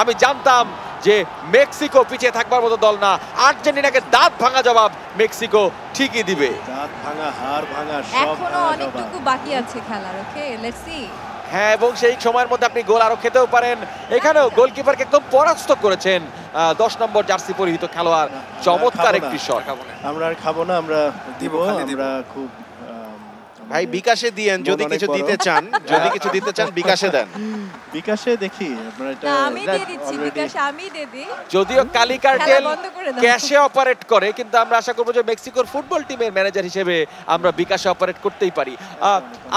আমি জানতাম যে মেক্সিকো পিছিয়ে থাকবার মতো দল না। আর্জেন্টিনাকে দাঁত ভাঙা জবাব মেক্সিকো ঠিকই দিবে। দাঁত ভাঙা, হাড় ভাঙা, সব এখনো অনেকটুকু বাকি আছে খেলার। ওকে, লেটস সি। হ্যাঁ, এবং সেই সময়ের মধ্যে আপনি গোল আরো খেতেও পারেন। এখানেও গোলকিপারকে একদম পরাস্ত করেছেন 10 নম্বর জার্সি পরিহিত খেলোয়াড়। চমৎকার একটি শট। আমরা আর খাবো না, আমরা দিব। আমরা খুব ভাই বিকাশে দিয়েন যদি কিছু দিতে চান, যদি কিছু দিতে চান বিকাশে দেন। বিকাশে দেখি আমরা এটা আমি দিয়ে দিচ্ছি, বিকাশ আমি দিয়ে দিই। যদিও কালি কার্টেল ক্যাশে অপারেট করে, কিন্তু আমরা আশা করবো যে মেক্সিকোর ফুটবল টিমের ম্যানেজার হিসেবে আমরা বিকাশে অপারেট করতেই পারি।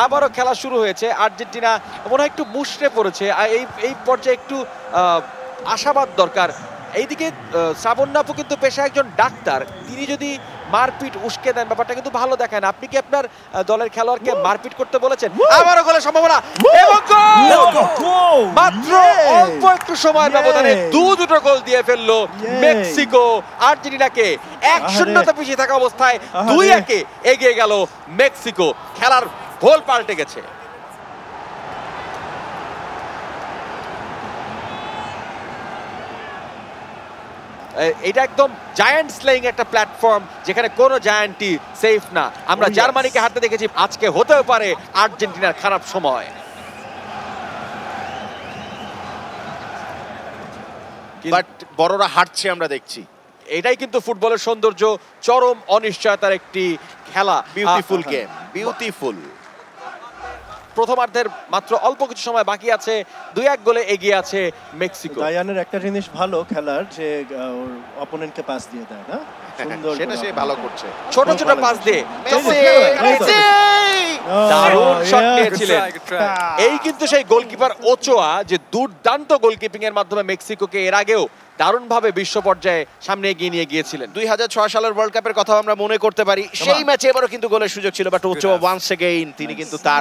আবারও খেলা শুরু হয়েছে। আর্জেন্টিনা মনে হয় একটু মুষড়ে পড়েছে। এই পর্যায়ে একটু আশাবাদ দরকার। এইদিকে শ্রাবণ্যাপু কিন্তু পেশা একজন ডাক্তার, তিনি যদি মারপিট উস্কে দেন ব্যাপারটা কিন্তু ভালো দেখায় না। আপনি কি আপনার দলের খেলোয়াড়কে মারপিট করতে বলেছেন? আবারও গোলের সম্ভাবনা এবং গোল! মাত্র অল্প একটু সময়ের ব্যবধানে দুটো গোল দিয়ে ফেললো মেক্সিকো। আর্জেন্টিনাকে 1-0 পিছিয়ে থাকা অবস্থায় 2-1 এগিয়ে গেল মেক্সিকো। খেলার গোল পাল্টে গেছে। এটা একদম জায়ান্ট স্লেইং একটা প্ল্যাটফর্ম, যেখানে কোনো জায়ান্টই সেফ না। আমরা জার্মানিকে হারতে দেখেছি, আজকে হতেও পারে আর্জেন্টিনার খারাপ সময়। বাট বড়রা হারছে আমরা দেখছি। এটাই কিন্তু ফুটবলের সৌন্দর্য, চরম অনিশ্চয়তার একটি খেলা। Beautiful game, beautiful. প্রথমার্ধের মাত্র অল্প কিছু সময় বাকি আছে, 2-1 গোলে এগিয়ে আছে মেক্সিকো। দায়ানের একটা জিনিস ভালো খেলার, যে ওর অপোনেন্টকে পাস দিয়ে দেয় না, সুন্দর সেটা সে ভালো করছে। ছোট ছোট পাস দিয়ে দারুণ শট নিয়েছিলেন। এই কিন্তু সেই গোলকিপার ওচোয়া, যে দুর্দান্ত গোলকিপিং এর মাধ্যমে মেক্সিকোকে এর আগেও দারুণভাবে বিশ্ব পর্যায়ে সামনে এগিয়ে নিয়ে গিয়েছিলেন। 2006 সালের ওয়ার্ল্ড কাপের কথা আমরা মনে করতে পারি। সেই ম্যাচে এবারও কিন্তু গোলের সুযোগ ছিল, বাট ওচোয়া ওয়ান্স এগেইন তিনি কিন্তু তার